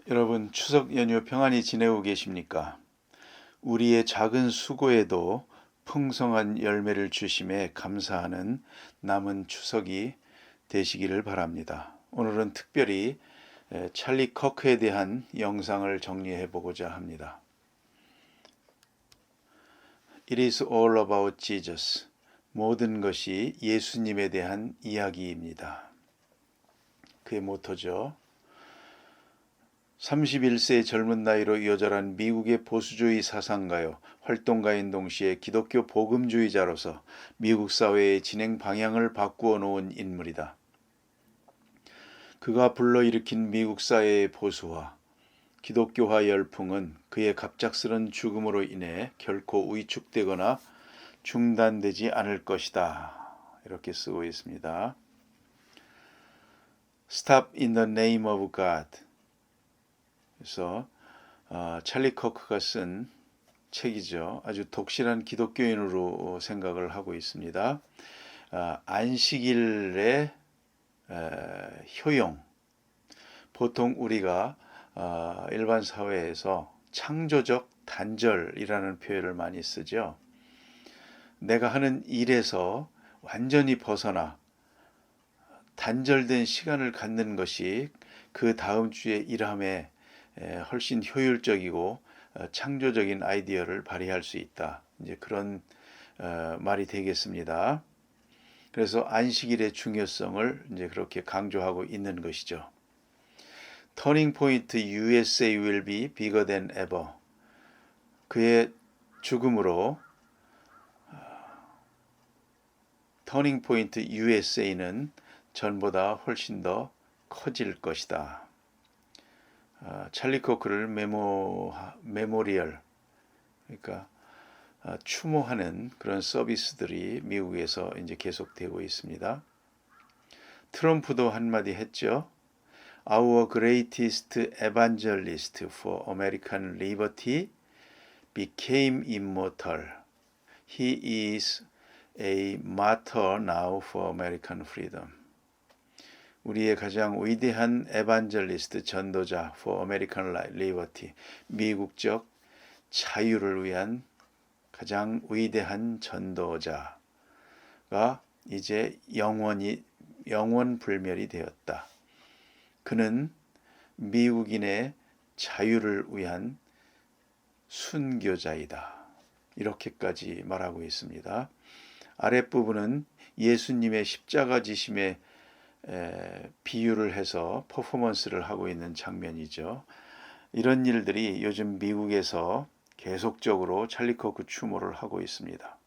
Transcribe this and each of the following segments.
여러분, 추석 연휴 평안히 지내고 계십니까? 우리의 작은 수고에도 풍성한 열매를 주심에 감사하는 남은 추석이 되시기를 바랍니다. 오늘은 특별히 찰리 커크에 대한 영상을 정리해 보고자 합니다. It is all about Jesus. 모든 것이 예수님에 대한 이야기입니다. 그의 모토죠. 31세의 젊은 나이로 요절한 미국의 보수주의 사상가요, 활동가인 동시에 기독교 복음주의자로서 미국 사회의 진행 방향을 바꾸어 놓은 인물이다. 그가 불러일으킨 미국 사회의 보수화, 기독교화 열풍은 그의 갑작스런 죽음으로 인해 결코 위축되거나 중단되지 않을 것이다. 이렇게 쓰고 있습니다. Stop in the name of God. 그래서 찰리 커크가 쓴 책이죠. 아주 독실한 기독교인으로 생각을 하고 있습니다. 안식일의 효용. 보통 우리가 일반 사회에서 창조적 단절이라는 표현을 많이 쓰죠. 내가 하는 일에서 완전히 벗어나 단절된 시간을 갖는 것이 그 다음 주의 일함에 훨씬 효율적이고 창조적인 아이디어를 발휘할 수 있다. 이제 그런 말이 되겠습니다. 그래서 안식일의 중요성을 이제 그렇게 강조하고 있는 것이죠. Turning point USA will be bigger than ever. 그의 죽음으로 Turning point USA는 전보다 훨씬 더 커질 것이다. 찰리 커크를 메모리얼, 그러니까 추모하는 그런 서비스들이 미국에서 이제 계속되고 있습니다. 트럼프도 한마디 했죠. Our greatest evangelist for American liberty became immortal. He is a martyr now for American freedom. 우리의 가장 위대한 에반젤리스트 전도자 for American Liberty, 미국적 자유를 위한 가장 위대한 전도자가 이제 영원 불멸이 되었다. 그는 미국인의 자유를 위한 순교자이다. 이렇게까지 말하고 있습니다. 아랫부분은 예수님의 십자가 지심에 비유를 해서 퍼포먼스를 하고 있는 장면이죠. 이런 일들이 요즘 미국에서 계속적으로 찰리 커크 추모를 하고 있습니다.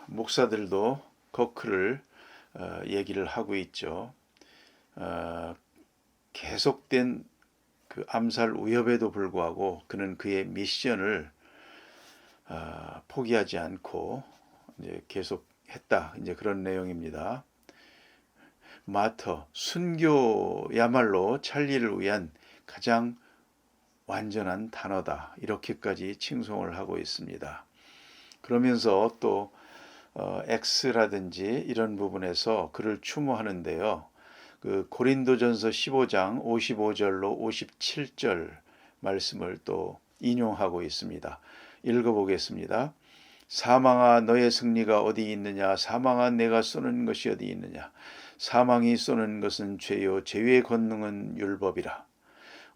목사들도 커크를 얘기를 하고 있죠. 계속된 그 암살 위협에도 불구하고 그는 그의 미션을 포기하지 않고 이제 계속 했다. 이제 그런 내용입니다. 마터, 순교야말로 찰리를 위한 가장 완전한 단어다. 이렇게까지 칭송을 하고 있습니다. 그러면서 또 X라든지 이런 부분에서 그를 추모하는데요. 그 고린도전서 15장 55절로 57절 말씀을 또 인용하고 있습니다. 읽어보겠습니다. 사망아 너의 승리가 어디 있느냐? 사망아 내가 쏘는 것이 어디 있느냐? 사망이 쏘는 것은 죄요 죄의 권능은 율법이라.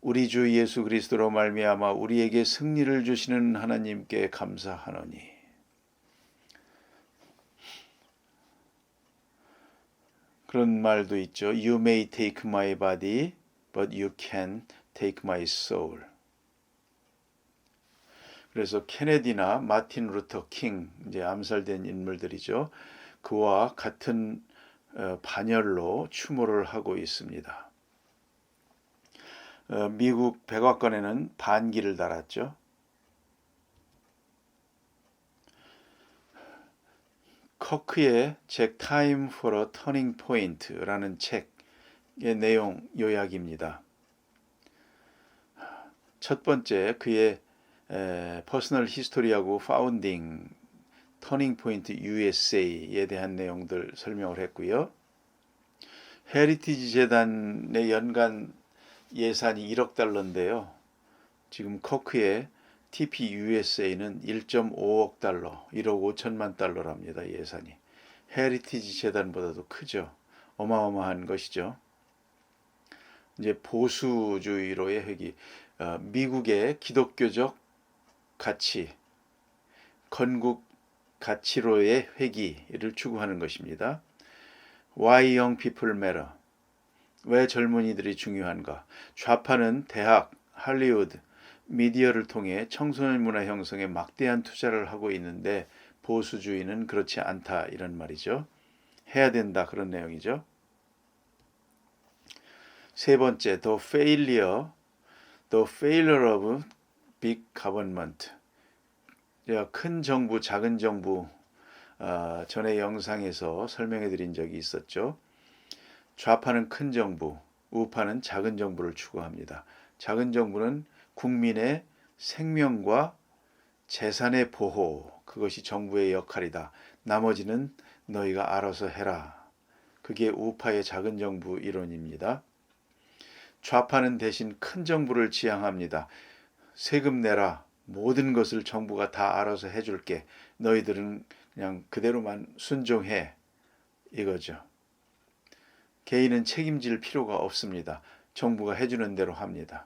우리 주 예수 그리스도로 말미암아 우리에게 승리를 주시는 하나님께 감사하노니. 그런 말도 있죠. You may take my body, but you can't take my soul. 그래서 케네디나 마틴 루터 킹, 이제 암살된 인물들이죠. 그와 같은 반열로 추모를 하고 있습니다. 미국 백악관에는 반기를 달았죠. 커크의 책 Time for a Turning Point라는 책의 내용 요약입니다. 첫 번째, 그의 퍼스널 히스토리하고 파운딩, 터닝 포인트 USA에 대한 내용들 설명을 했고요. 헤리티지 재단의 연간 예산이 1억 달러인데요. 지금 커크의 TPUSA는 1.5억 달러, 1억 5천만 달러랍니다. 예산이. 헤리티지 재단보다도 크죠. 어마어마한 것이죠. 이제 보수주의로의 회귀, 미국의 기독교적 가치, 건국 가치로의 회귀를 추구하는 것입니다. Why young people matter? 왜 젊은이들이 중요한가? 좌파는 대학, 할리우드, 미디어를 통해 청소년 문화 형성에 막대한 투자를 하고 있는데 보수주의는 그렇지 않다 이런 말이죠. 해야 된다 그런 내용이죠. 세 번째, the failure of big government. 큰 정부, 작은 정부 전에 영상에서 설명해 드린 적이 있었죠. 좌파는 큰 정부, 우파는 작은 정부를 추구합니다. 작은 정부는 국민의 생명과 재산의 보호, 그것이 정부의 역할이다. 나머지는 너희가 알아서 해라. 그게 우파의 작은 정부 이론입니다. 좌파는 대신 큰 정부를 지향합니다. 세금 내라. 모든 것을 정부가 다 알아서 해줄게. 너희들은 그냥 그대로만 순종해. 이거죠. 개인은 책임질 필요가 없습니다. 정부가 해주는 대로 합니다.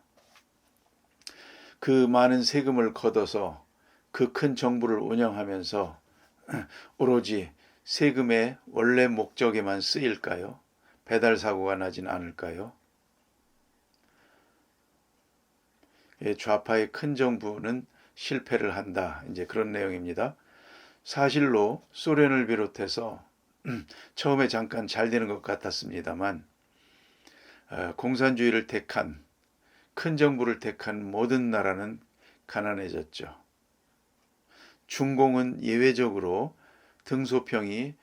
그 많은 세금을 걷어서 그 큰 정부를 운영하면서 오로지 세금의 원래 목적에만 쓰일까요? 배달 사고가 나진 않을까요? 좌파의 큰 정부는 실패를 한다. 이제 그런 내용입니다. 사실로 소련을 비롯해서 처음에 잠깐 잘 되는 것 같았습니다만 공산주의를 택한 큰 정부를 택한 모든 나라는 가난해졌죠. 중공은 예외적으로 등소평이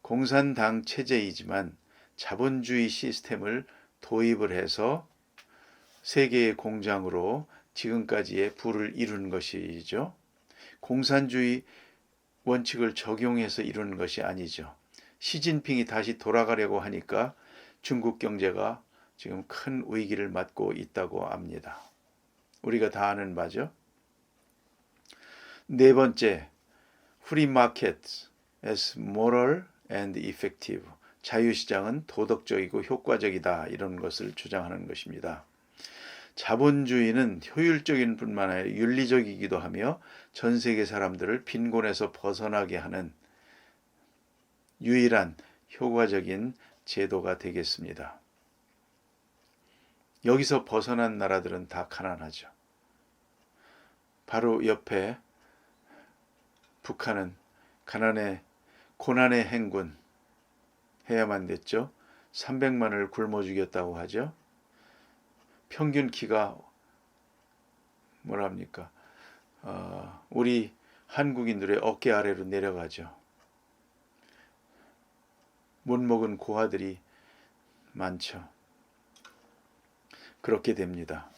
공산당 체제이지만 자본주의 시스템을 도입을 해서 세계의 공장으로 지금까지의 부를 이룬 것이죠. 공산주의 원칙을 적용해서 이루는 것이 아니죠. 시진핑이 다시 돌아가려고 하니까 중국 경제가 지금 큰 위기를 맞고 있다고 합니다. 우리가 다 아는 바죠. 네 번째, free market as moral and effective. 자유시장은 도덕적이고 효과적이다. 이런 것을 주장하는 것입니다. 자본주의는 효율적인 뿐만 아니라 윤리적이기도 하며 전 세계 사람들을 빈곤에서 벗어나게 하는 유일한 효과적인 제도가 되겠습니다. 여기서 벗어난 나라들은 다 가난하죠. 바로 옆에 북한은 고난의 행군 해야만 됐죠. 300만을 굶어 죽였다고 하죠. 평균 키가 뭐랍니까? 우리 한국인들의 어깨 아래로 내려가죠. 못 먹은 고아들이 많죠. 그렇게 됩니다.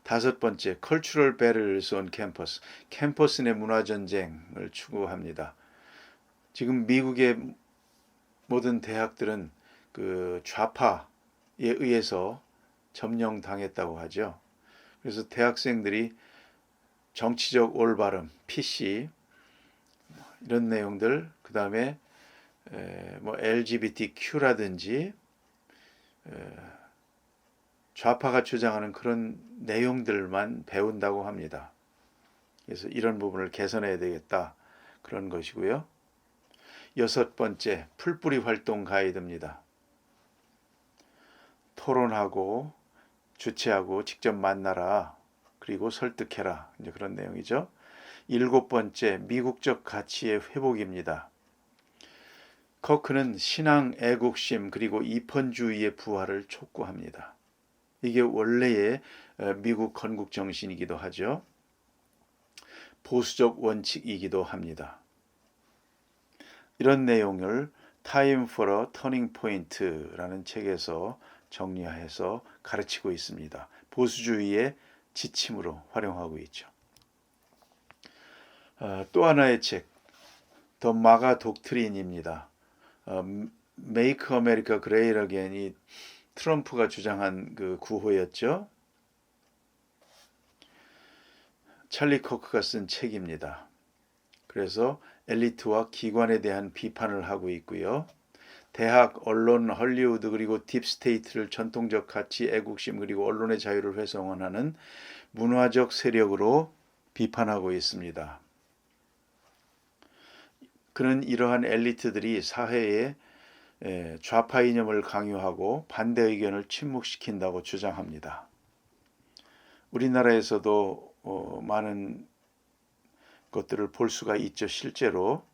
다섯 번째, cultural battles on campus. 캠퍼스 내 문화전쟁을 추구합니다. 지금 미국의 모든 대학들은 그 좌파에 의해서 점령당했다고 하죠. 그래서 대학생들이 정치적 올바름, PC 이런 내용들, 그 다음에 뭐 LGBTQ라든지 좌파가 주장하는 그런 내용들만 배운다고 합니다. 그래서 이런 부분을 개선해야 되겠다 그런 것이고요. 여섯 번째, 풀뿌리 활동 가이드입니다. 토론하고 주최하고 직접 만나라. 그리고 설득해라. 이제 그런 내용이죠. 일곱 번째, 미국적 가치의 회복입니다. 커크는 신앙, 애국심 그리고 이펀주의의 부활을 촉구합니다. 이게 원래의 미국 건국 정신이기도 하죠. 보수적 원칙이기도 합니다. 이런 내용을 Time for a Turning Point라는 책에서 정리해서 가르치고 있습니다. 보수주의의 지침으로 활용하고 있죠. 또 하나의 책, 더 마가 독트린입니다. Make America Great Again이 트럼프가 주장한 그 구호였죠. 찰리 코크가 쓴 책입니다. 그래서 엘리트와 기관에 대한 비판을 하고 있고요. 대학, 언론, 헐리우드 그리고 딥스테이트를 전통적 가치, 애국심 그리고 언론의 자유를 훼손하는 문화적 세력으로 비판하고 있습니다. 그는 이러한 엘리트들이 사회에 좌파 이념을 강요하고 반대 의견을 침묵시킨다고 주장합니다. 우리나라에서도 많은 것들을 볼 수가 있죠, 실제로.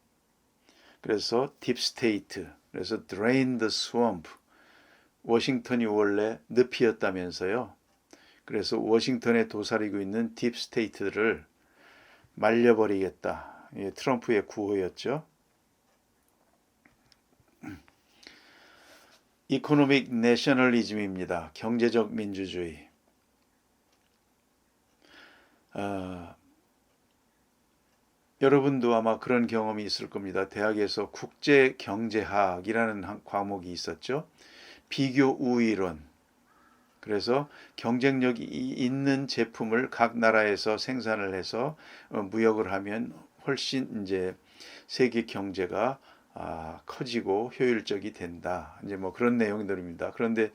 그래서 딥스테이트, 그래서 drain the swamp. 워싱턴이 원래 늪이었다면서요. 그래서 워싱턴에 도사리고 있는 딥스테이트를 말려버리겠다. 트럼프의 구호였죠. 이코노믹 내셔널리즘입니다. 경제적 민주주의. 여러분도 아마 그런 경험이 있을 겁니다. 대학에서 국제경제학이라는 과목이 있었죠. 비교 우위론. 그래서 경쟁력이 있는 제품을 각 나라에서 생산을 해서 무역을 하면 훨씬 이제 세계 경제가 커지고 효율적이 된다. 이제 뭐 그런 내용들입니다. 그런데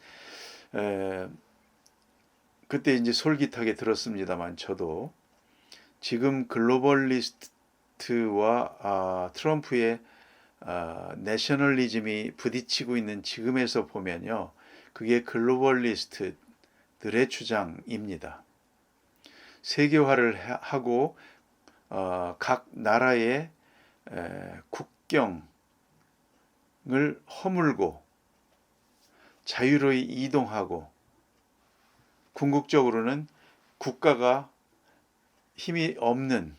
그때 이제 솔깃하게 들었습니다만 저도 지금 글로벌리스트와 트럼프의 내셔널리즘이 부딪히고 있는 지금에서 보면요. 그게 글로벌리스트들의 주장입니다. 세계화를 하고 각 나라의 국경을 허물고 자유로이 이동하고 궁극적으로는 국가가 힘이 없는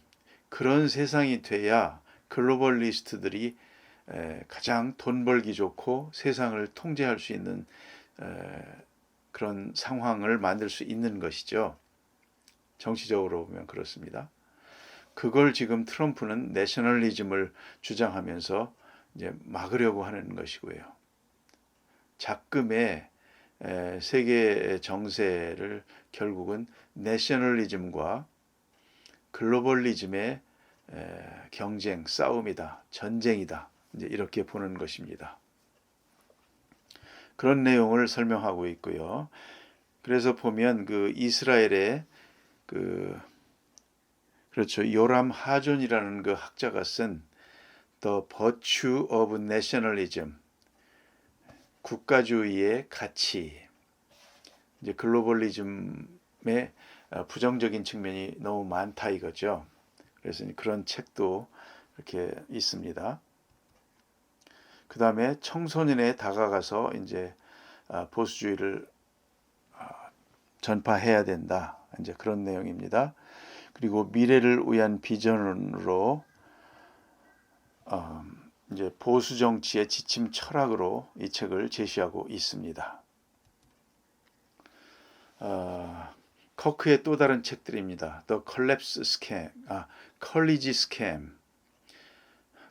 그런 세상이 돼야 글로벌리스트들이 가장 돈 벌기 좋고 세상을 통제할 수 있는 그런 상황을 만들 수 있는 것이죠. 정치적으로 보면 그렇습니다. 그걸 지금 트럼프는 내셔널리즘을 주장하면서 이제 막으려고 하는 것이고요. 작금의 세계 정세를 결국은 내셔널리즘과 글로벌리즘의 경쟁, 싸움이다, 전쟁이다. 이제 이렇게 보는 것입니다. 그런 내용을 설명하고 있고요. 그래서 보면 그 이스라엘의 그렇죠. 요람 하존이라는 그 학자가 쓴 The Virtue of Nationalism, 국가주의의 가치. 이제 글로벌리즘의 부정적인 측면이 너무 많다 이거죠. 그래서 그런 책도 이렇게 있습니다. 그 다음에 청소년에 다가가서 이제 보수주의를 전파해야 된다. 이제 그런 내용입니다. 그리고 미래를 위한 비전으로 이제 보수 정치의 지침 철학으로 이 책을 제시하고 있습니다. 커크의 또 다른 책들입니다. The Collapse Scam, College Scam.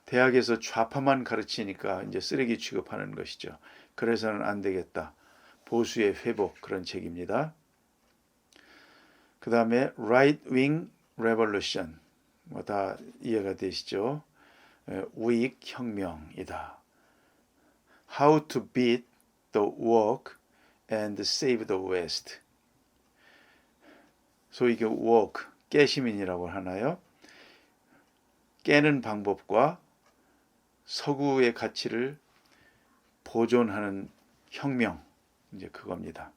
대학에서 좌파만 가르치니까 이제 쓰레기 취급하는 것이죠. 그래서는 안 되겠다. 보수의 회복 그런 책입니다. 그 다음에 Right Wing Revolution. 뭐 다 이해가 되시죠? 우익 혁명이다. How to beat the woke and save the West. 소위 이게 woke, 깨시민이라고 하나요? 깨는 방법과 서구의 가치를 보존하는 혁명, 이제 그겁니다.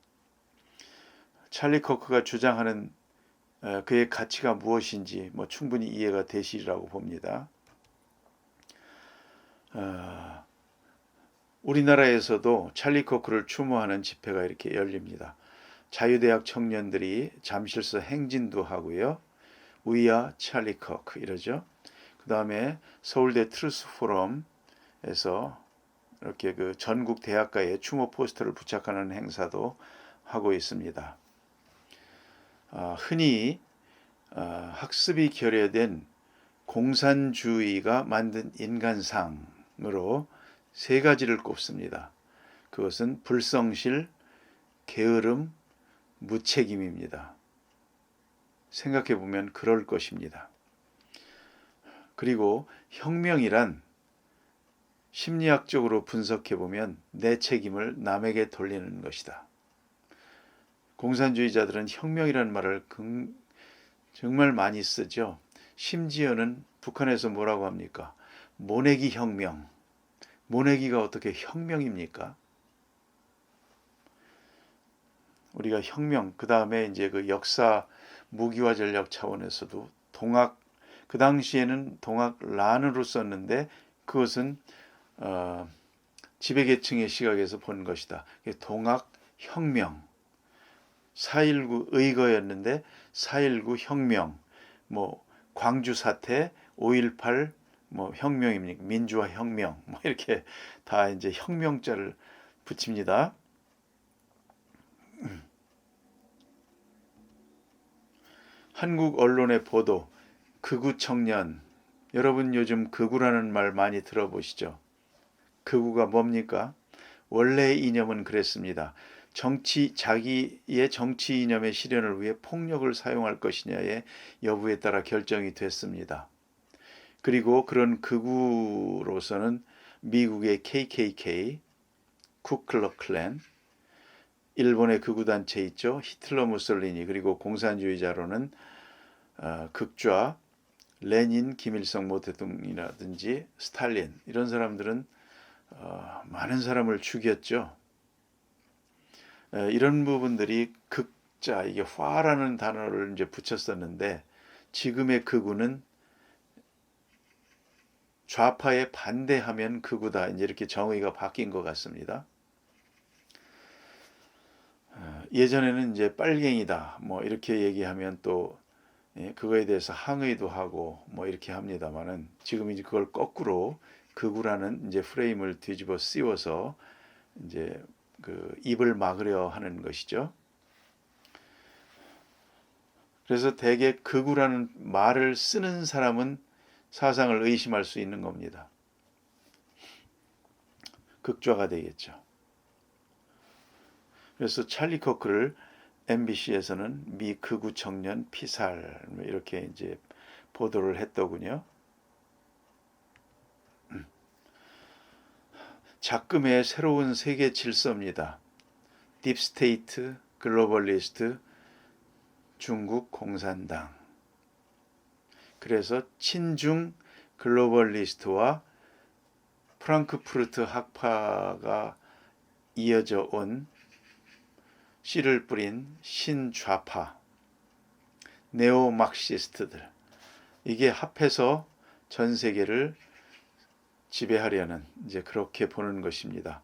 찰리 코크가 주장하는 그의 가치가 무엇인지 뭐 충분히 이해가 되시리라고 봅니다. 우리나라에서도 찰리 코크를 추모하는 집회가 이렇게 열립니다. 자유대학 청년들이 잠실서 행진도 하고요. We are 찰리 코크 이러죠. 그 다음에 서울대 트루스 포럼에서 이렇게 그 전국 대학가에 추모 포스터를 부착하는 행사도 하고 있습니다. 흔히 학습이 결여된 공산주의가 만든 인간상으로 세 가지를 꼽습니다. 그것은 불성실, 게으름, 무책임입니다. 생각해 보면 그럴 것입니다. 그리고 혁명이란 심리학적으로 분석해 보면 내 책임을 남에게 돌리는 것이다. 공산주의자들은 혁명이라는 말을 정말 많이 쓰죠. 심지어는 북한에서 뭐라고 합니까? 모내기 혁명. 모내기가 어떻게 혁명입니까? 우리가 혁명, 그 다음에 이제 그 역사 무기화 전략 차원에서도 동학, 그 당시에는 동학란으로 썼는데 그것은 지배계층의 시각에서 본 것이다. 동학혁명, 4.19 의거였는데 4.19 혁명, 뭐 광주 사태, 5.18 뭐 혁명입니까? 민주화 혁명, 뭐 이렇게 다 이제 혁명자를 붙입니다. 한국 언론의 보도, 극우 청년, 여러분 요즘 극우라는 말 많이 들어보시죠? 극우가 뭡니까? 원래의 이념은 그랬습니다. 자기의 정치 이념의 실현을 위해 폭력을 사용할 것이냐의 여부에 따라 결정이 됐습니다. 그리고 그런 극우로서는 미국의 KKK, 쿠클럭클랜, 일본의 극우단체 있죠. 히틀러 무솔리니, 그리고 공산주의자로는 극좌, 레닌, 김일성 모 대통령이라든지 스탈린, 이런 사람들은 많은 사람을 죽였죠. 이런 부분들이 극자, 이게 화라는 단어를 이제 붙였었는데 지금의 극우는 좌파에 반대하면 극우다, 이제 이렇게 정의가 바뀐 것 같습니다. 예전에는 이제 빨갱이다, 뭐 이렇게 얘기하면 또 그거에 대해서 항의도 하고 뭐 이렇게 합니다만은 지금 이제 그걸 거꾸로 극우라는 이제 프레임을 뒤집어 씌워서 이제 그 입을 막으려 하는 것이죠. 그래서 대개 극우라는 말을 쓰는 사람은 사상을 의심할 수 있는 겁니다. 극좌가 되겠죠. 그래서 찰리 코크를 MBC에서는 미 극우 청년 피살 이렇게 이제 보도를 했더군요. 작금의 새로운 세계 질서입니다. 딥스테이트, 글로벌리스트, 중국 공산당. 그래서 친중 글로벌리스트와 프랑크푸르트 학파가 이어져 온 씨를 뿌린 신좌파, 네오막시스트들, 이게 합해서 전 세계를 지배하려는 이제 그렇게 보는 것입니다.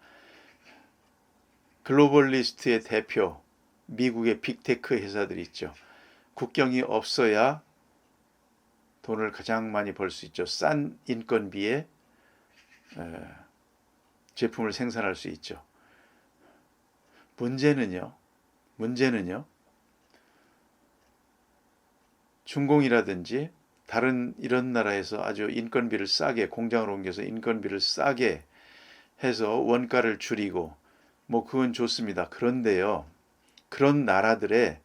글로벌리스트의 대표, 미국의 빅테크 회사들이 있죠. 국경이 없어야 돈을 가장 많이 벌 수 있죠. 싼 인건비에 제품을 생산할 수 있죠. 문제는요. 중공이라든지 다른 이런 나라에서 아주 인건비를 싸게, 공장을 옮겨서 인건비를 싸게 해서 원가를 줄이고 뭐 그건 좋습니다. 그런데요, 그런 나라들의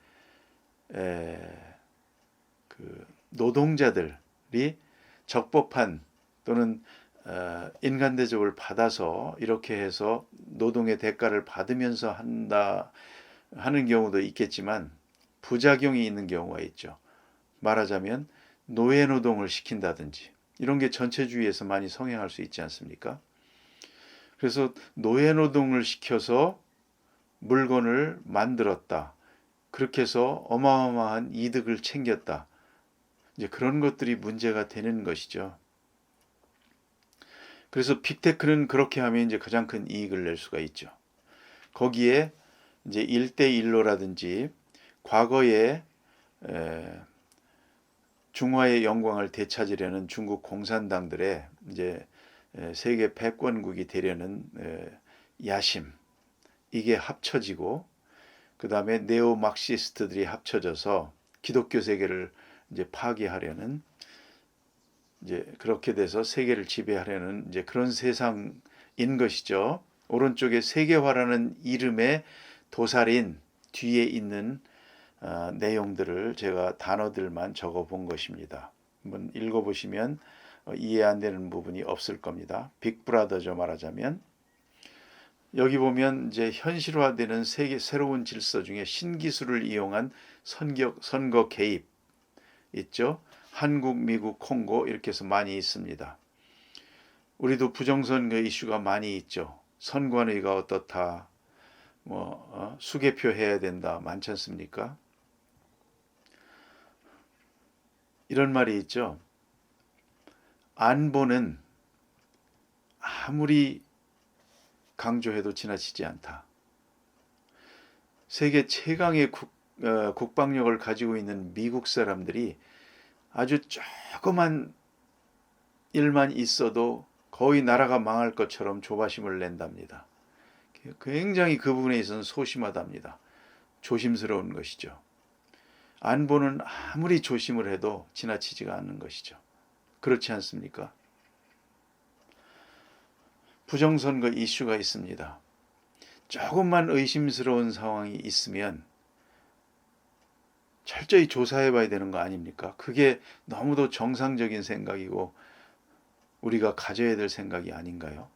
그 노동자들이 적법한 또는 인간 대접을 받아서 이렇게 해서 노동의 대가를 받으면서 하는 경우도 있겠지만 부작용이 있는 경우가 있죠. 말하자면 노예 노동을 시킨다든지 이런 게 전체주의에서 많이 성행할 수 있지 않습니까? 그래서 노예 노동을 시켜서 물건을 만들었다. 그렇게 해서 어마어마한 이득을 챙겼다. 이제 그런 것들이 문제가 되는 것이죠. 그래서 빅테크는 그렇게 하면 이제 가장 큰 이익을 낼 수가 있죠. 거기에 이제 1대1로라든지 과거에 중화의 영광을 되찾으려는 중국 공산당들의 이제 세계 패권국이 되려는 야심, 이게 합쳐지고 그 다음에 네오막시스트들이 합쳐져서 기독교 세계를 이제 파괴하려는, 이제 그렇게 돼서 세계를 지배하려는 이제 그런 세상이 것이죠. 오른쪽에 세계화라는 이름의 도살인 뒤에 있는 내용들을 제가 단어들만 적어 본 것입니다. 한번 읽어보시면 이해 안 되는 부분이 없을 겁니다. 빅브라더죠, 말하자면. 여기 보면 이제 현실화되는 세계 새로운 질서 중에 신기술을 이용한 선거 개입 있죠. 한국, 미국, 콩고 이렇게 해서 많이 있습니다. 우리도 부정선거 이슈가 많이 있죠. 선관위가 어떻다, 수개표 해야 된다, 많지 않습니까? 이런 말이 있죠. 안보는 아무리 강조해도 지나치지 않다. 세계 최강의 국방력을 가지고 있는 미국 사람들이 아주 조그만 일만 있어도 거의 나라가 망할 것처럼 조바심을 낸답니다. 굉장히 그 부분에 있어서는 소심하답니다. 조심스러운 것이죠. 안보는 아무리 조심을 해도 지나치지가 않는 것이죠. 그렇지 않습니까? 부정선거 이슈가 있습니다. 조금만 의심스러운 상황이 있으면 철저히 조사해 봐야 되는 거 아닙니까? 그게 너무도 정상적인 생각이고 우리가 가져야 될 생각이 아닌가요?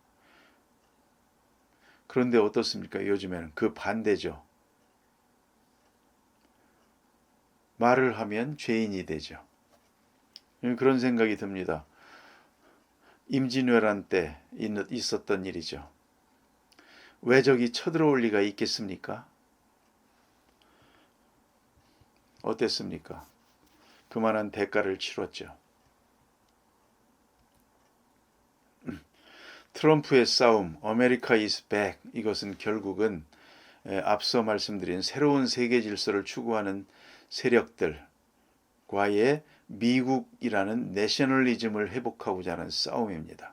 그런데 어떻습니까? 요즘에는 그 반대죠. 말을 하면 죄인이 되죠. 그런 생각이 듭니다. 임진왜란 때 있었던 일이죠. 왜 적이 쳐들어올 리가 있겠습니까? 어땠습니까? 그만한 대가를 치렀죠. 트럼프의 싸움, America is back, 이것은 결국은 앞서 말씀드린 새로운 세계 질서를 추구하는 세력들과의 미국이라는 내셔널리즘을 회복하고자 하는 싸움입니다.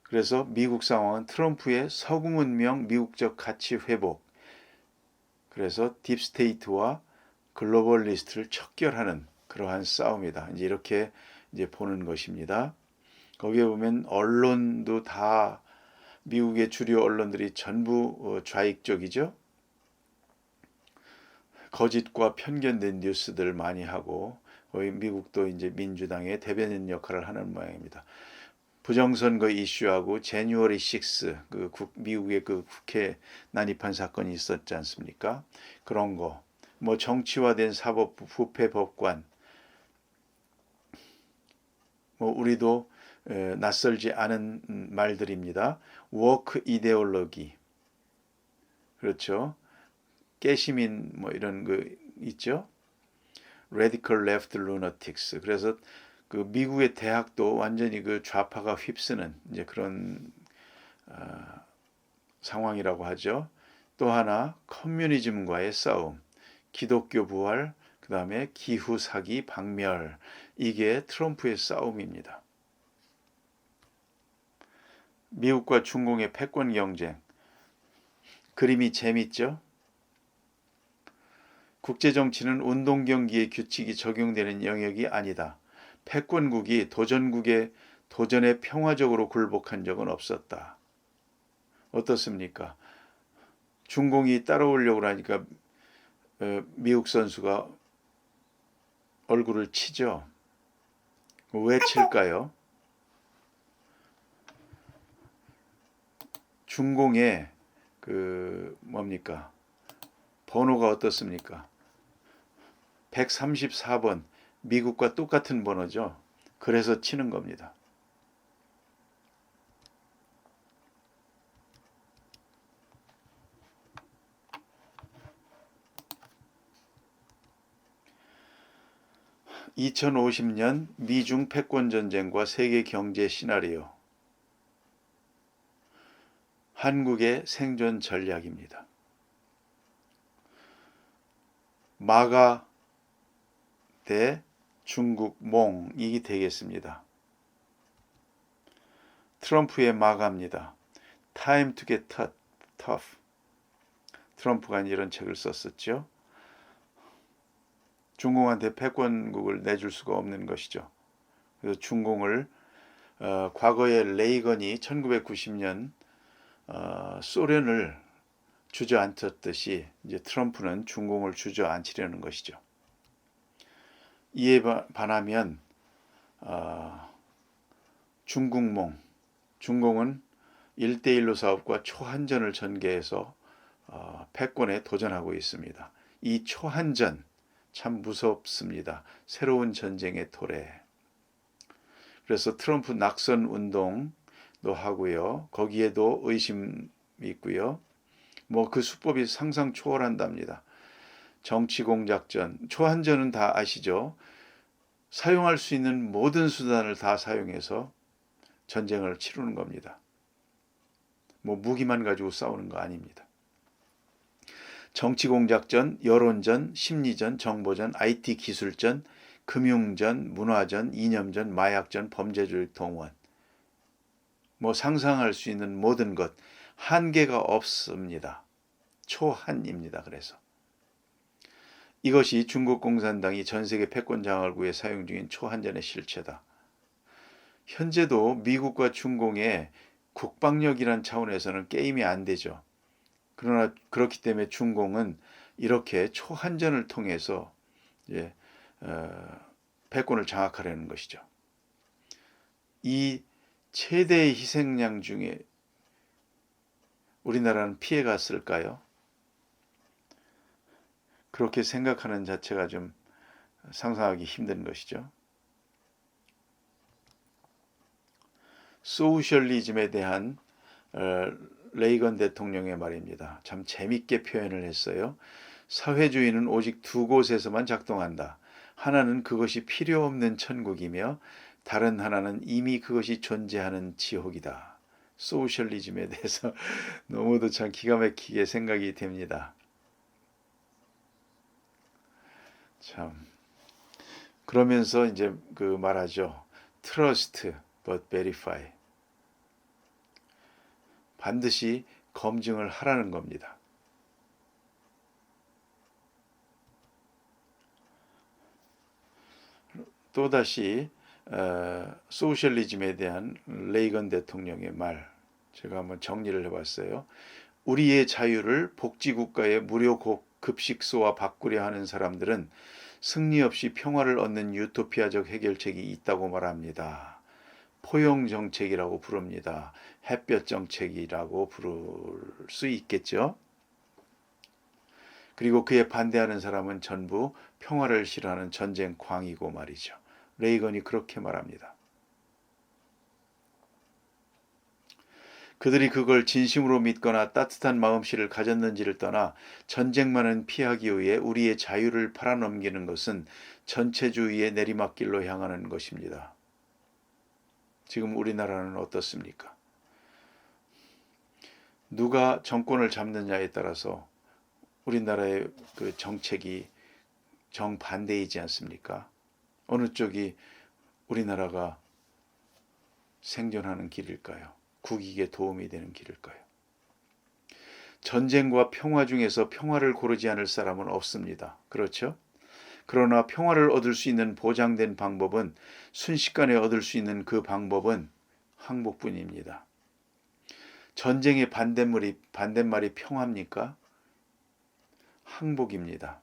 그래서 미국 상황은 트럼프의 서구문명 미국적 가치 회복, 그래서 딥스테이트와 글로벌리스트를 척결하는 그러한 싸움이다. 이제 이렇게 이제 보는 것입니다. 거기에 보면 언론도 다 미국의 주류 언론들이 전부 좌익적이죠. 거짓과 편견된 뉴스들 많이 하고 거의 미국도 이제 민주당의 대변인 역할을 하는 모양입니다. 부정선거 이슈하고 제뉴어리 6 미국의 그 국회 난입한 사건이 있었지 않습니까? 그런 거, 정치화된 사법 부패 법관, 우리도 낯설지 않은 말들입니다. 워크 이데올로기, 그렇죠? 깨시민 이런 거 있죠. Radical Left Lunatics. 그래서 그 미국의 대학도 완전히 그 좌파가 휩쓰는 이제 그런 상황이라고 하죠. 또 하나 커뮤니즘과의 싸움, 기독교 부활, 그 다음에 기후 사기 박멸, 이게 트럼프의 싸움입니다. 미국과 중공의 패권 경쟁, 그림이 재밌죠? 국제정치는 운동경기의 규칙이 적용되는 영역이 아니다. 패권국이 도전에 평화적으로 굴복한 적은 없었다. 어떻습니까? 중공이 따라오려고 하니까 미국 선수가 얼굴을 치죠. 왜 칠까요? 중공의 번호가 어떻습니까? 134번, 미국과 똑같은 번호죠. 그래서 치는 겁니다. (2050년) 미중 패권 전쟁과 세계 경제 시나리오, 한국의 생존 전략입니다. 마가 대 중국 몽이 되겠습니다. 트럼프의 마가입니다. Time to get tough. 트럼프가 이런 책을 썼었죠. 중공한테 패권국을 내줄 수가 없는 것이죠. 그래서 중공을 과거에 레이건이 1990년 소련을 주저앉혔듯이 이제 트럼프는 중공을 주저앉히려는 것이죠. 이에 반하면 중공은 1대1로 사업과 초한전을 전개해서 패권에 도전하고 있습니다. 이 초한전 참 무섭습니다. 새로운 전쟁의 토래. 그래서 트럼프 낙선 운동도 하고요. 거기에도 의심이 있고요. 뭐 그 수법이 상상 초월한답니다. 정치공작전, 초한전은 다 아시죠? 사용할 수 있는 모든 수단을 다 사용해서 전쟁을 치르는 겁니다. 뭐 무기만 가지고 싸우는 거 아닙니다. 정치공작전, 여론전, 심리전, 정보전, IT 기술전, 금융전, 문화전, 이념전, 마약전, 범죄주의 동원. 뭐 상상할 수 있는 모든 것, 한계가 없습니다. 초한입니다. 그래서 이것이 중국 공산당이 전세계 패권 장악을 위해 사용 중인 초한전의 실체다. 현재도 미국과 중공의 국방력이란 차원에서는 게임이 안 되죠. 그러나 그렇기 때문에 중공은 이렇게 초한전을 통해서 패권을 장악하려는 것이죠. 이 최대의 희생양 중에 우리나라는 피해갔을까요? 그렇게 생각하는 자체가 좀 상상하기 힘든 것이죠. 소셜리즘에 대한 레이건 대통령의 말입니다. 참 재밌게 표현을 했어요. 사회주의는 오직 두 곳에서만 작동한다. 하나는 그것이 필요 없는 천국이며 다른 하나는 이미 그것이 존재하는 지옥이다. 소셜리즘에 대해서 너무도 참 기가 막히게 생각이 됩니다. 참 그러면서 이제 그 말하죠. Trust but verify. 반드시 검증을 하라는 겁니다. 또다시 소셜리즘에 대한 레이건 대통령의 말 제가 한번 정리를 해봤어요. 우리의 자유를 복지국가의 무료 급식소와 바꾸려 하는 사람들은 승리 없이 평화를 얻는 유토피아적 해결책이 있다고 말합니다. 포용정책이라고 부릅니다. 햇볕정책이라고 부를 수 있겠죠. 그리고 그에 반대하는 사람은 전부 평화를 싫어하는 전쟁광이고 말이죠. 레이건이 그렇게 말합니다. 그들이 그걸 진심으로 믿거나 따뜻한 마음씨를 가졌는지를 떠나 전쟁만은 피하기 위해 우리의 자유를 팔아넘기는 것은 전체주의의 내리막길로 향하는 것입니다. 지금 우리나라는 어떻습니까? 누가 정권을 잡느냐에 따라서 우리나라의 그 정책이 정반대이지 않습니까? 어느 쪽이 우리나라가 생존하는 길일까요? 국익에 도움이 되는 길일까요? 전쟁과 평화 중에서 평화를 고르지 않을 사람은 없습니다. 그렇죠? 그러나 평화를 얻을 수 있는 보장된 방법은 순식간에 얻을 수 있는 그 방법은 항복뿐입니다. 전쟁의 반대말이 평화입니까? 항복입니다.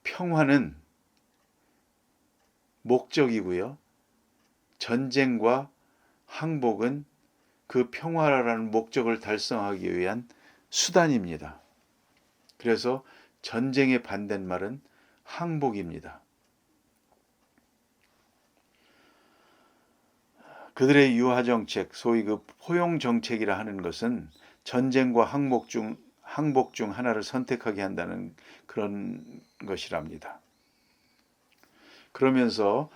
평화는 목적이고요. 전쟁과 항복은 그 평화라는 목적을 달성하기 위한 수단입니다. 그래서 전쟁의 반대말은 항복입니다. 그들의 유화정책, 소위 그 포용정책이라 하는 것은 전쟁과 항복 중 하나를 선택하게 한다는 그런 것이랍니다. 그러면서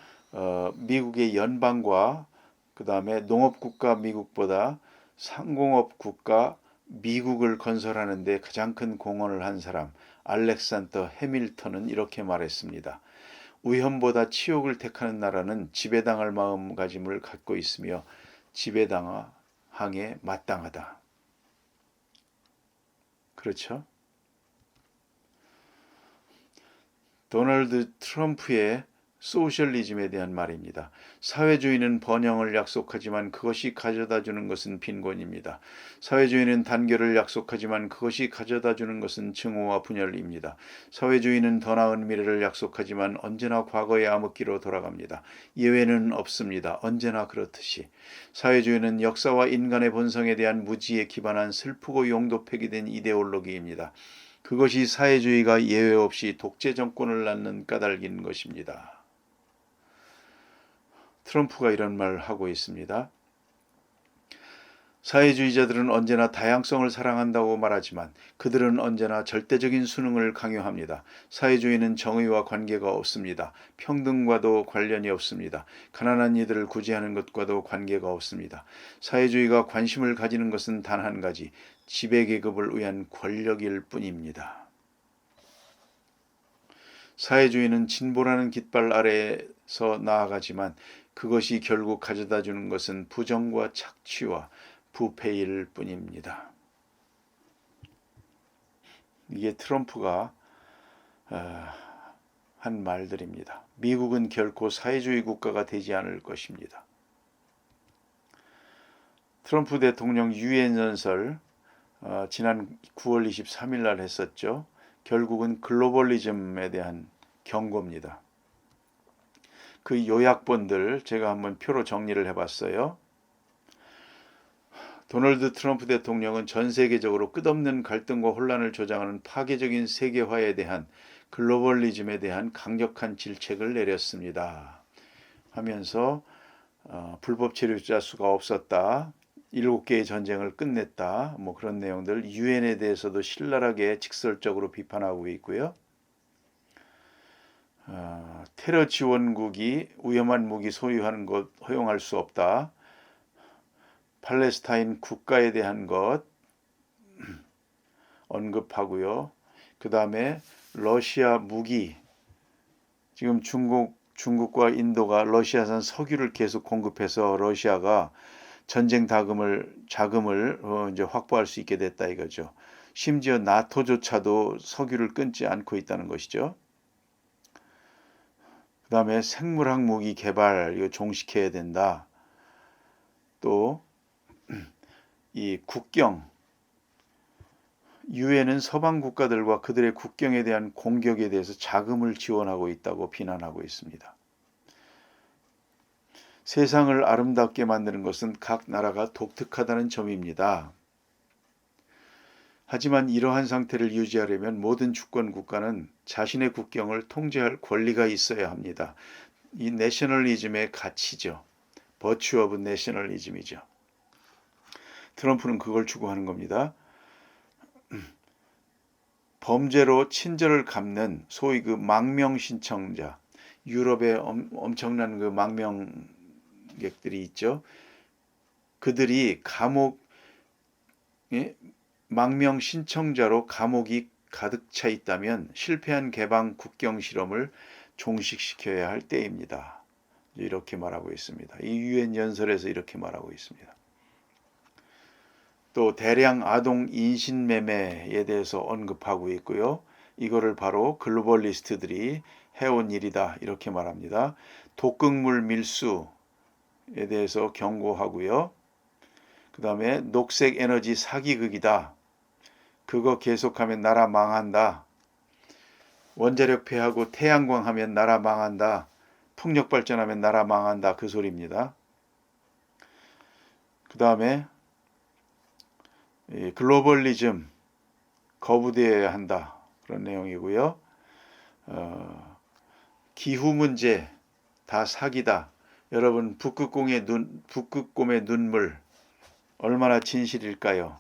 미국의 연방과 그 다음에 농업국가 미국보다 상공업국가 미국을 건설하는 데 가장 큰 공헌을 한 사람 알렉산더 해밀턴은 이렇게 말했습니다. 위험보다 치욕을 택하는 나라는 지배당할 마음가짐을 갖고 있으며 지배당항에 마땅하다. 그렇죠? 도널드 트럼프의 소셜리즘에 대한 말입니다. 사회주의는 번영을 약속하지만 그것이 가져다 주는 것은 빈곤입니다. 사회주의는 단결을 약속하지만 그것이 가져다 주는 것은 증오와 분열입니다. 사회주의는 더 나은 미래를 약속하지만 언제나 과거의 암흑기로 돌아갑니다. 예외는 없습니다. 언제나 그렇듯이. 사회주의는 역사와 인간의 본성에 대한 무지에 기반한 슬프고 용도 폐기된 이데올로기입니다. 그것이 사회주의가 예외 없이 독재 정권을 낳는 까닭인 것입니다. 트럼프가 이런 말을 하고 있습니다. 사회주의자들은 언제나 다양성을 사랑한다고 말하지만 그들은 언제나 절대적인 수능을 강요합니다. 사회주의는 정의와 관계가 없습니다. 평등과도 관련이 없습니다. 가난한 이들을 구제하는 것과도 관계가 없습니다. 사회주의가 관심을 가지는 것은 단 한 가지, 지배계급을 위한 권력일 뿐입니다. 사회주의는 진보라는 깃발 아래에서 나아가지만 그것이 결국 가져다 주는 것은 부정과 착취와 부패일 뿐입니다. 이게 트럼프가 한 말들입니다. 미국은 결코 사회주의 국가가 되지 않을 것입니다. 트럼프 대통령 유엔 연설 지난 9월 23일 날 했었죠. 결국은 글로벌리즘에 대한 경고입니다. 그 요약본들 제가 한번 표로 정리를 해봤어요. 도널드 트럼프 대통령은 전 세계적으로 끝없는 갈등과 혼란을 조장하는 파괴적인 세계화에 대한 글로벌리즘에 대한 강력한 질책을 내렸습니다. 하면서 불법 체류자 수가 없었다. 7개의 전쟁을 끝냈다. 뭐 그런 내용들 유엔에 대해서도 신랄하게 직설적으로 비판하고 있고요. 테러 지원국이 위험한 무기 소유하는 것 허용할 수 없다. 팔레스타인 국가에 대한 것 언급하고요. 그 다음에 러시아 무기, 지금 중국과 인도가 러시아산 석유를 계속 공급해서 러시아가 전쟁 자금을 이제 확보할 수 있게 됐다 이거죠. 심지어 나토조차도 석유를 끊지 않고 있다는 것이죠. 그 다음에 생물학 무기 개발 이거 종식해야 된다. 또 이 국경, 유엔은 서방 국가들과 그들의 국경에 대한 공격에 대해서 자금을 지원하고 있다고 비난하고 있습니다. 세상을 아름답게 만드는 것은 각 나라가 독특하다는 점입니다. 하지만 이러한 상태를 유지하려면 모든 주권 국가는 자신의 국경을 통제할 권리가 있어야 합니다. 이 내셔널리즘의 가치죠. 버츄 오브 내셔널리즘이죠. 트럼프는 그걸 추구하는 겁니다. 범죄로 친절을 갚는 소위 그 망명 신청자, 유럽에 엄청난 그 망명객들이 있죠. 그들이 망명 신청자로 감옥이 가득 차 있다면 실패한 개방 국경 실험을 종식시켜야 할 때입니다. 이렇게 말하고 있습니다. 이 유엔 연설에서 이렇게 말하고 있습니다. 또 대량 아동 인신매매에 대해서 언급하고 있고요. 이거를 바로 글로벌리스트들이 해온 일이다 이렇게 말합니다. 독극물 밀수에 대해서 경고하고요. 그 다음에 녹색 에너지 사기극이다. 그거 계속하면 나라 망한다. 원자력 폐하고 태양광 하면 나라 망한다. 풍력 발전하면 나라 망한다. 그 소리입니다. 그 다음에 글로벌리즘 거부되어야 한다. 그런 내용이고요. 기후 문제 다 사기다. 여러분 북극곰의 눈물 얼마나 진실일까요?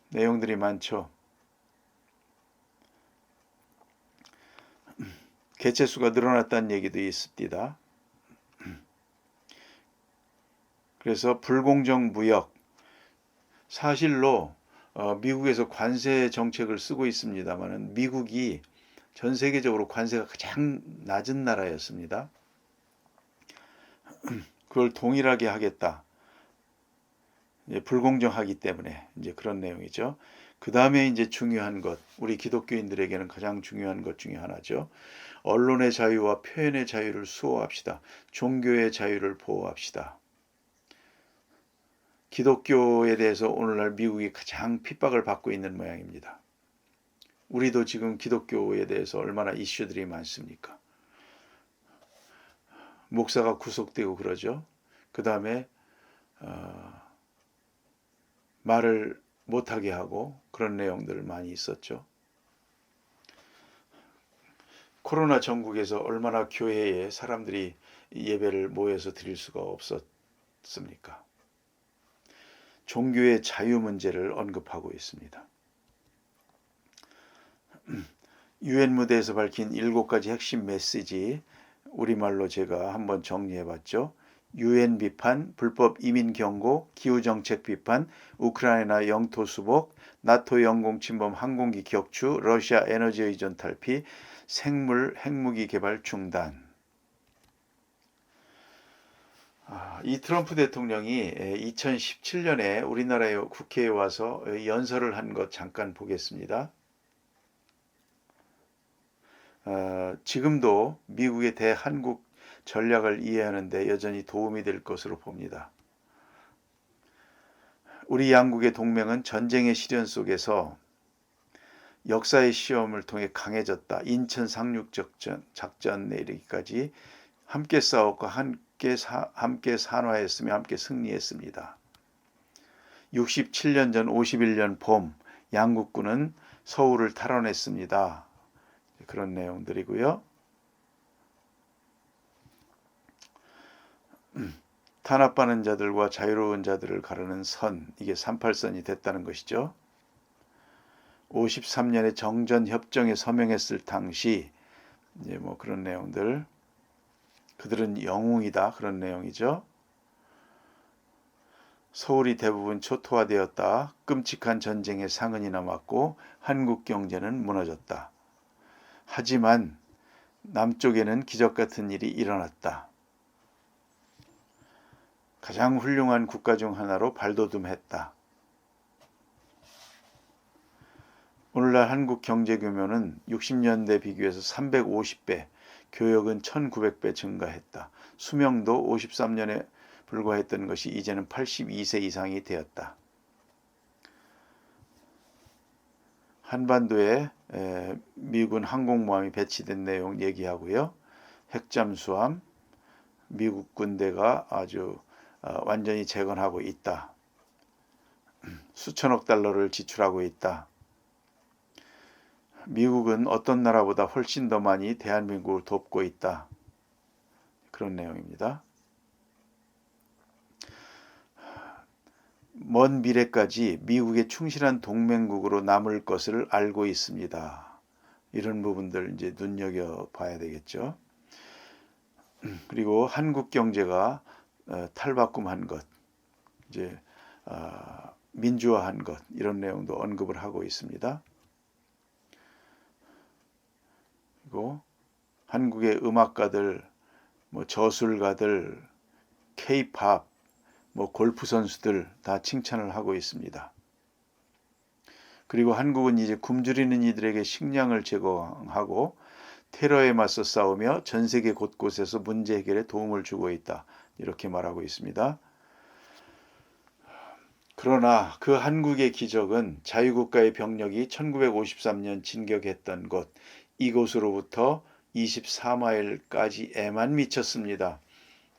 내용들이 많죠. 개체수가 늘어났다는 얘기도 있습니다. 그래서 불공정 무역, 사실로 미국에서 관세 정책을 쓰고 있습니다만 미국이 전 세계적으로 관세가 가장 낮은 나라였습니다. 그걸 동일하게 하겠다. 불공정하기 때문에 이제 그런 내용이죠. 그 다음에 이제 중요한 것, 우리 기독교인들에게는 가장 중요한 것 중에 하나죠. 언론의 자유와 표현의 자유를 수호합시다. 종교의 자유를 보호합시다. 기독교에 대해서 오늘날 미국이 가장 핍박을 받고 있는 모양입니다. 우리도 지금 기독교에 대해서 얼마나 이슈들이 많습니까? 목사가 구속되고 그러죠. 그 다음에 말을 못하게 하고 그런 내용들 많이 있었죠. 코로나 전국에서 얼마나 교회에 사람들이 예배를 모여서 드릴 수가 없었습니까? 종교의 자유 문제를 언급하고 있습니다. 유엔 무대에서 밝힌 7가지 핵심 메시지, 우리말로 제가 한번 정리해봤죠. 유엔 비판, 불법 이민 경고, 기후정책 비판, 우크라이나 영토 수복, 나토 영공 침범 항공기 격추, 러시아 에너지 의존 탈피, 생물 핵무기 개발 중단. 이 트럼프 대통령이 2017년에 우리나라의 국회에 와서 연설을 한 것 잠깐 보겠습니다. 지금도 미국의 대한국 전략을 이해하는 데 여전히 도움이 될 것으로 봅니다. 우리 양국의 동맹은 전쟁의 시련 속에서 역사의 시험을 통해 강해졌다. 인천 상륙작전 내리기까지 함께 싸웠고 함께 산화했으며 함께 승리했습니다. 67년 전 51년 봄 양국군은 서울을 탈환했습니다. 그런 내용들이고요. 탄압받는 자들과 자유로운 자들을 가르는 선, 이게 38선이 됐다는 것이죠. 53년에 정전협정에 서명했을 당시 이제 뭐 그런 내용들, 그들은 영웅이다, 그런 내용이죠. 서울이 대부분 초토화되었다. 끔찍한 전쟁의 상흔이 남았고 한국 경제는 무너졌다. 하지만 남쪽에는 기적 같은 일이 일어났다. 가장 훌륭한 국가 중 하나로 발돋움했다. 오늘날 한국 경제 규모는 60년대 비교해서 350배, 교역은 1900배 증가했다. 수명도 53년에 불과했던 것이 이제는 82세 이상이 되었다. 한반도에 미군 항공모함이 배치된 내용 얘기하고요. 핵잠수함, 미국 군대가 아주 완전히 재건하고 있다. 수천억 달러를 지출하고 있다. 미국은 어떤 나라보다 훨씬 더 많이 대한민국을 돕고 있다. 그런 내용입니다. 먼 미래까지 미국의 충실한 동맹국으로 남을 것을 알고 있습니다. 이런 부분들 이제 눈여겨봐야 되겠죠. 그리고 한국 경제가 탈바꿈한 것, 이제 민주화한 것, 이런 내용도 언급을 하고 있습니다. 그리고 한국의 음악가들, 뭐 저술가들, K-팝, 뭐 골프 선수들 다 칭찬을 하고 있습니다. 그리고 한국은 이제 굶주리는 이들에게 식량을 제공하고 테러에 맞서 싸우며 전 세계 곳곳에서 문제 해결에 도움을 주고 있다. 이렇게 말하고 있습니다. 그러나 그 한국의 기적은 자유국가의 병력이 1953년 진격했던 곳, 이곳으로부터 24마일까지에만 미쳤습니다.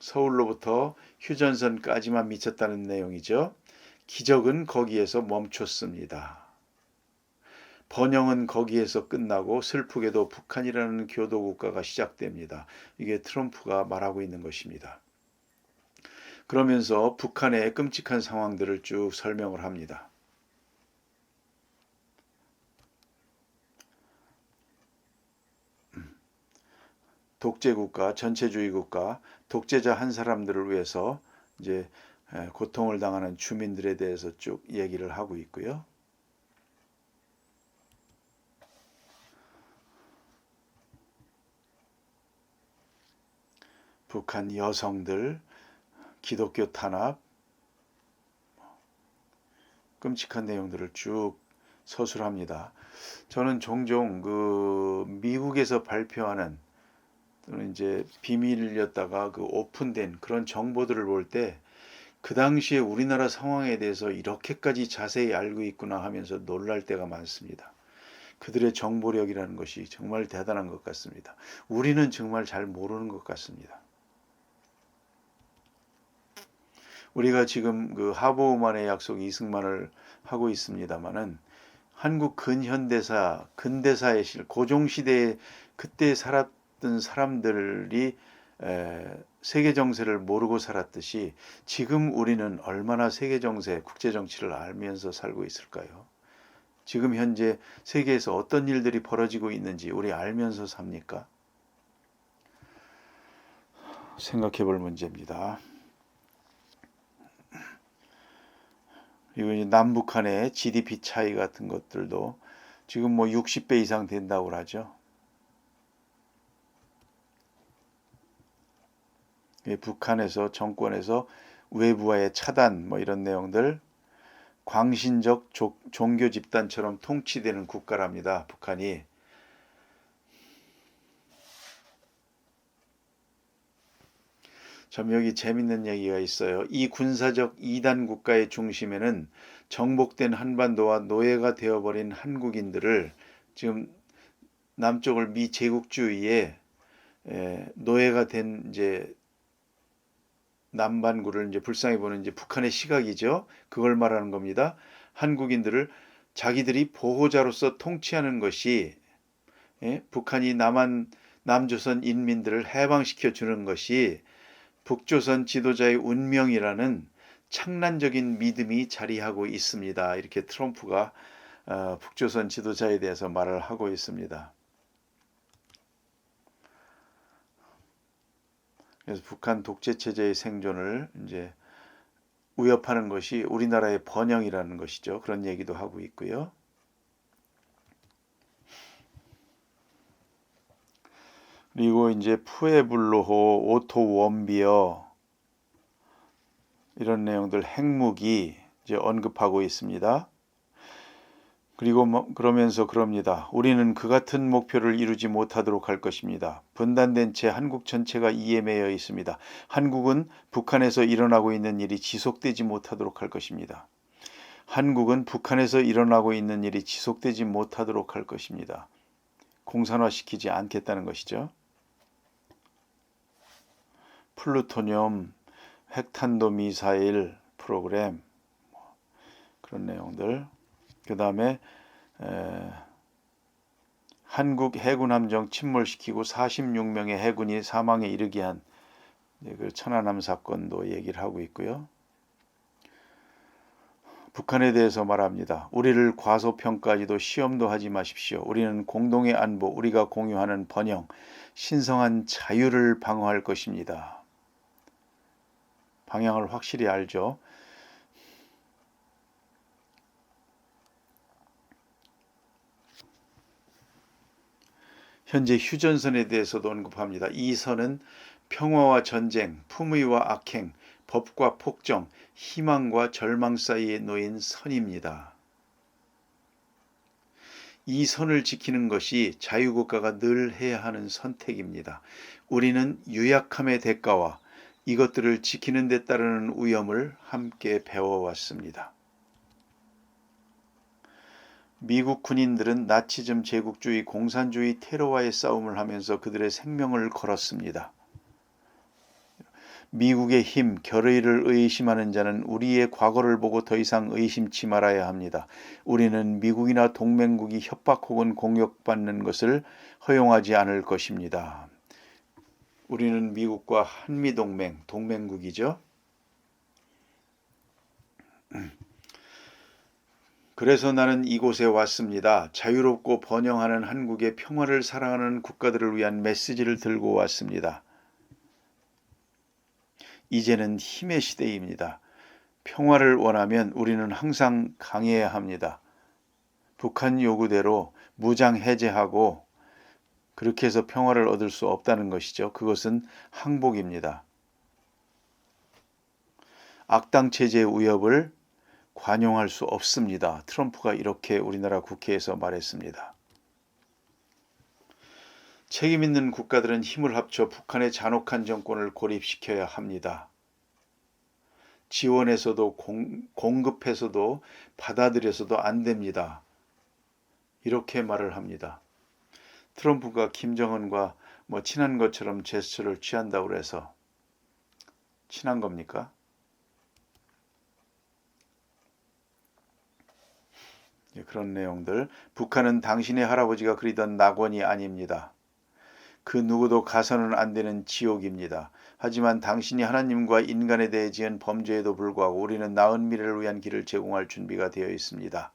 서울로부터 휴전선까지만 미쳤다는 내용이죠. 기적은 거기에서 멈췄습니다. 번영은 거기에서 끝나고 슬프게도 북한이라는 교도국가가 시작됩니다. 이게 트럼프가 말하고 있는 것입니다. 그러면서 북한의 끔찍한 상황들을 쭉 설명을 합니다. 독재국가, 전체주의국가, 독재자 한 사람들을 위해서 이제 고통을 당하는 주민들에 대해서 쭉 얘기를 하고 있고요. 북한 여성들, 기독교 탄압, 끔찍한 내용들을 쭉 서술합니다. 저는 종종 그 미국에서 발표하는 또는 이제 비밀이었다가 그 오픈된 그런 정보들을 볼 때 그 당시에 우리나라 상황에 대해서 이렇게까지 자세히 알고 있구나 하면서 놀랄 때가 많습니다. 그들의 정보력이라는 것이 정말 대단한 것 같습니다. 우리는 정말 잘 모르는 것 같습니다. 우리가 지금 그 하보우만의 약속 이승만을 하고 있습니다마는 한국 근현대사, 근대사의 고종시대에 그때 살았던 사람들이 세계 정세를 모르고 살았듯이 지금 우리는 얼마나 세계 정세, 국제 정치를 알면서 살고 있을까요? 지금 현재 세계에서 어떤 일들이 벌어지고 있는지 우리 알면서 삽니까? 생각해 볼 문제입니다. 그리고 이제 남북한의 GDP 차이 같은 것들도 지금 뭐 60배 이상 된다고 하죠. 북한에서 정권에서 외부와의 차단 뭐 이런 내용들, 광신적 종교 집단처럼 통치되는 국가랍니다. 북한이. 참 여기 재밌는 얘기가 있어요. 이 군사적 이단 국가의 중심에는 정복된 한반도와 노예가 되어버린 한국인들을 지금 남쪽을 미제국주의에 노예가 된 이제 남반구를 이제 불쌍히 보는 이제 북한의 시각이죠. 그걸 말하는 겁니다. 한국인들을 자기들이 보호자로서 통치하는 것이 북한이 남조선 인민들을 해방시켜 주는 것이 북조선 지도자의 운명이라는 창란적인 믿음이 자리하고 있습니다. 이렇게 트럼프가 북조선 지도자에 대해서 말을 하고 있습니다. 그래서 북한 독재 체제의 생존을 이제 위협하는 것이 우리나라의 번영이라는 것이죠. 그런 얘기도 하고 있고요. 그리고 이제 푸에블로호, 오토 원비어 이런 내용들 핵무기 이제 언급하고 있습니다. 그리고 그러면서 그럽니다. 우리는 그 같은 목표를 이루지 못하도록 할 것입니다. 분단된 채 한국 전체가 이에 매여 있습니다. 한국은 북한에서 일어나고 있는 일이 지속되지 못하도록 할 것입니다. 한국은 북한에서 일어나고 있는 일이 지속되지 못하도록 할 것입니다. 공산화시키지 않겠다는 것이죠. 플루토늄, 핵탄도 미사일 프로그램 그런 내용들. 그 다음에 한국 해군 함정 침몰시키고 46명의 해군이 사망에 이르게 한 그 천안함 사건도 얘기를 하고 있고요. 북한에 대해서 말합니다. 우리를 과소평가하지도 시험도 하지 마십시오. 우리는 공동의 안보, 우리가 공유하는 번영, 신성한 자유를 방어할 것입니다. 방향을 확실히 알죠. 현재 휴전선에 대해서도 언급합니다. 이 선은 평화와 전쟁, 품위와 악행, 법과 폭정, 희망과 절망 사이에 놓인 선입니다. 이 선을 지키는 것이 자유국가가 늘 해야 하는 선택입니다. 우리는 유약함의 대가와 이것들을 지키는 데 따르는 위험을 함께 배워왔습니다. 미국 군인들은 나치즘, 제국주의, 공산주의, 테러와의 싸움을 하면서 그들의 생명을 걸었습니다. 미국의 힘, 결의를 의심하는 자는 우리의 과거를 보고 더 이상 의심치 말아야 합니다. 우리는 미국이나 동맹국이 협박 혹은 공격받는 것을 허용하지 않을 것입니다. 우리는 미국과 한미동맹, 동맹국이죠. 그래서 나는 이곳에 왔습니다. 자유롭고 번영하는 한국의 평화를 사랑하는 국가들을 위한 메시지를 들고 왔습니다. 이제는 힘의 시대입니다. 평화를 원하면 우리는 항상 강해야 합니다. 북한 요구대로 무장 해제하고 그렇게 해서 평화를 얻을 수 없다는 것이죠. 그것은 항복입니다. 악당 체제의 위협을 관용할 수 없습니다. 트럼프가 이렇게 우리나라 국회에서 말했습니다. 책임 있는 국가들은 힘을 합쳐 북한의 잔혹한 정권을 고립시켜야 합니다. 지원해서도 공급해서도 받아들여서도 안 됩니다. 이렇게 말을 합니다. 트럼프가 김정은과 친한 것처럼 제스처를 취한다고 해서 친한 겁니까? 그런 내용들. 북한은 당신의 할아버지가 그리던 낙원이 아닙니다. 그 누구도 가서는 안 되는 지옥입니다. 하지만 당신이 하나님과 인간에 대해 지은 범죄에도 불구하고 우리는 나은 미래를 위한 길을 제공할 준비가 되어 있습니다.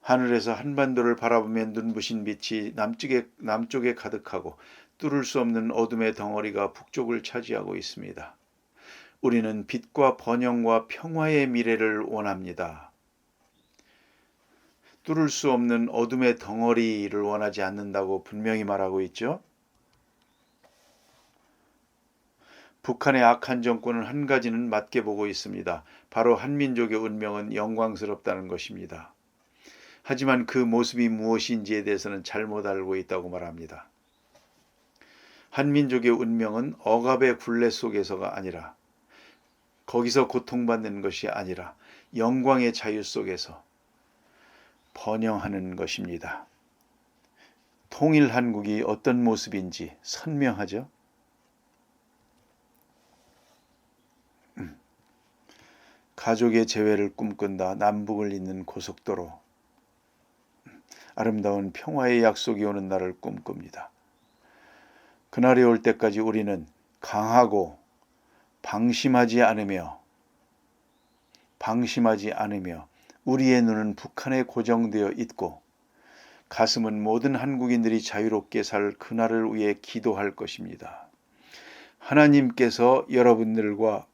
하늘에서 한반도를 바라보면 눈부신 빛이 남쪽에 가득하고 뚫을 수 없는 어둠의 덩어리가 북쪽을 차지하고 있습니다. 우리는 빛과 번영과 평화의 미래를 원합니다. 뚫을 수 없는 어둠의 덩어리를 원하지 않는다고 분명히 말하고 있죠. 북한의 악한 정권은 한 가지는 맞게 보고 있습니다. 바로 한민족의 운명은 영광스럽다는 것입니다. 하지만 그 모습이 무엇인지에 대해서는 잘못 알고 있다고 말합니다. 한민족의 운명은 억압의 굴레 속에서가 아니라, 거기서 고통받는 것이 아니라 영광의 자유 속에서 번영하는 것입니다. 통일 한국이 어떤 모습인지 선명하죠. 가족의 재회를 꿈꾼다. 남북을 잇는 고속도로. 아름다운 평화의 약속이 오는 날을 꿈꿉니다. 그날이 올 때까지 우리는 강하고 방심하지 않으며 우리의 눈은 북한에 고정되어 있고 가슴은 모든 한국인들이 자유롭게 살 그날을 위해 기도할 것입니다. 하나님께서 여러분들과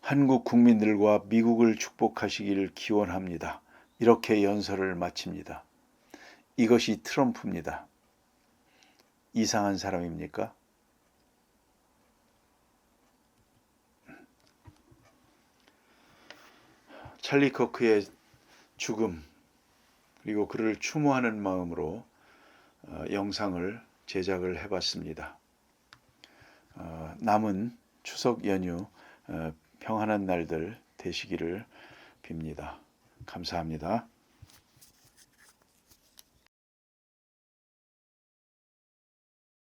한국 국민들과 미국을 축복하시기를 기원합니다. 이렇게 연설을 마칩니다. 이것이 트럼프입니다. 이상한 사람입니까? 찰리 커크의 죽음, 그리고 그를 추모하는 마음으로 영상을 제작을 해봤습니다. 남은 추석 연휴 평안한 날들 되시기를 빕니다. 감사합니다.